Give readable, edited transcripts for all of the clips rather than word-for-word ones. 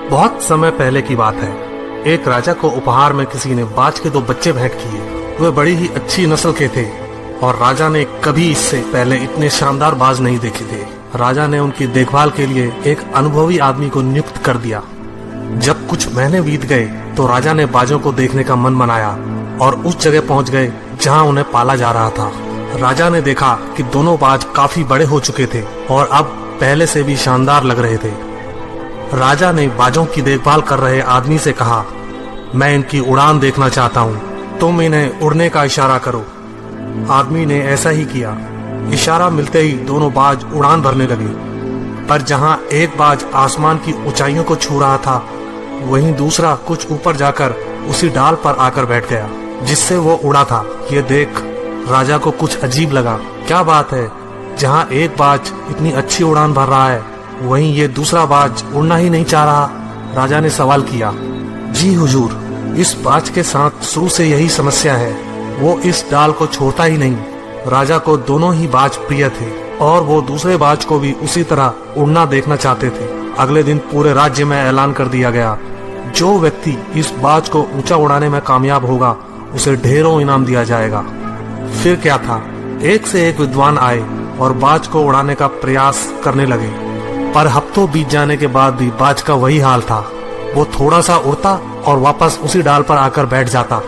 बहुत समय पहले की बात है। एक राजा को उपहार में किसी ने बाज के 2 बच्चे भेंट किए। वे बड़ी ही अच्छी नस्ल के थे और राजा ने कभी इससे पहले इतने शानदार बाज नहीं देखे थे। राजा ने उनकी देखभाल के लिए एक अनुभवी आदमी को नियुक्त कर दिया। जब कुछ महीने बीत गए तो राजा ने बाजों को देखने का मन बनाया और उस जगह पहुंच गए जहां उन्हें पाला जा रहा था। राजा ने देखा कि दोनों बाज काफी बड़े हो चुके थे और अब पहले से भी शानदार लग रहे थे। राजा ने बाजों की देखभाल कर रहे आदमी से कहा, मैं इनकी उड़ान देखना चाहता हूँ, तुम इन्हें उड़ने का इशारा करो। आदमी ने ऐसा ही किया। इशारा मिलते ही दोनों बाज उड़ान भरने लगे, पर जहाँ एक बाज आसमान की ऊंचाइयों को छू रहा था, वहीं दूसरा कुछ ऊपर जाकर उसी डाल पर आकर बैठ गया जिससे वो उड़ा था। ये देख राजा को कुछ अजीब लगा। क्या बात है, जहाँ एक बाज इतनी अच्छी उड़ान भर रहा है, वहीं ये दूसरा बाज उड़ना ही नहीं चाह रहा। राजा ने सवाल किया, जी हुजूर, इस बाज के साथ शुरू से यही समस्या है, वो इस डाल को छोड़ता ही नहीं। राजा को दोनों ही बाज प्रिय थे और वो दूसरे बाज को भी उसी तरह उड़ना देखना चाहते थे। अगले दिन पूरे राज्य में ऐलान कर दिया गया, जो व्यक्ति इस बाज को ऊंचा उड़ाने में कामयाब होगा उसे ढेरों इनाम दिया जाएगा। फिर क्या था, एक से एक विद्वान आए और बाज को उड़ाने का प्रयास करने लगे, पर हफ्तों बीत जाने के बाद भी बाज का वही हाल था। वो थोड़ा सा उड़ता और वापस उसी डाल पर आकर बैठ जाता।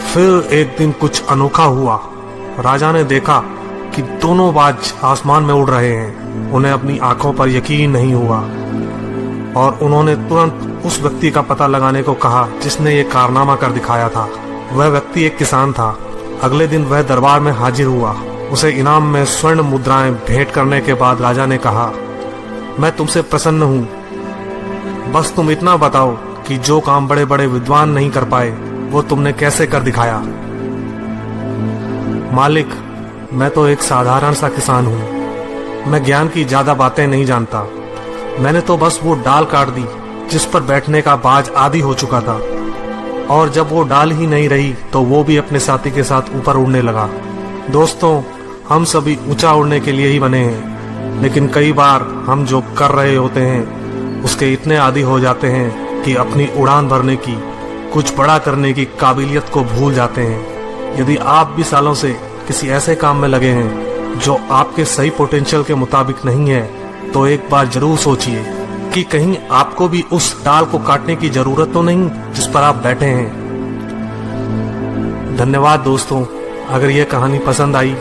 फिर एक दिन कुछ अनोखा हुआ। राजा ने देखा कि दोनों बाज आसमान में उड़ रहे हैं। उन्हें अपनी आंखों पर यकीन नहीं हुआ और उन्होंने तुरंत उस व्यक्ति का पता लगाने को कहा जिसने ये कारनामा कर दिखाया था। वह व्यक्ति एक किसान था। अगले दिन वह दरबार में हाजिर हुआ। उसे इनाम में स्वर्ण मुद्राएं भेंट करने के बाद राजा ने कहा, मैं तुमसे प्रसन्न हूँ, बस तुम इतना बताओ कि जो काम बड़े बड़े विद्वान नहीं कर पाए वो तुमने कैसे कर दिखाया। मालिक, मैं तो एक साधारण सा किसान हूँ, मैं ज्ञान की ज्यादा बातें नहीं जानता। मैंने तो बस वो डाल काट दी जिस पर बैठने का बाज आदी हो चुका था, और जब वो डाल ही नहीं रही तो वो भी अपने साथी के साथ ऊपर उड़ने लगा। दोस्तों, हम सभी ऊंचा उड़ने के लिए ही बने हैं, लेकिन कई बार हम जो कर रहे होते हैं उसके इतने आदी हो जाते हैं कि अपनी उड़ान भरने की, कुछ बड़ा करने की काबिलियत को भूल जाते हैं। यदि आप भी सालों से किसी ऐसे काम में लगे हैं जो आपके सही पोटेंशियल के मुताबिक नहीं है, तो एक बार जरूर सोचिए कि कहीं आपको भी उस डाल को काटने की जरूरत तो नहीं जिस पर आप बैठे हैं। धन्यवाद दोस्तों। अगर ये कहानी पसंद आई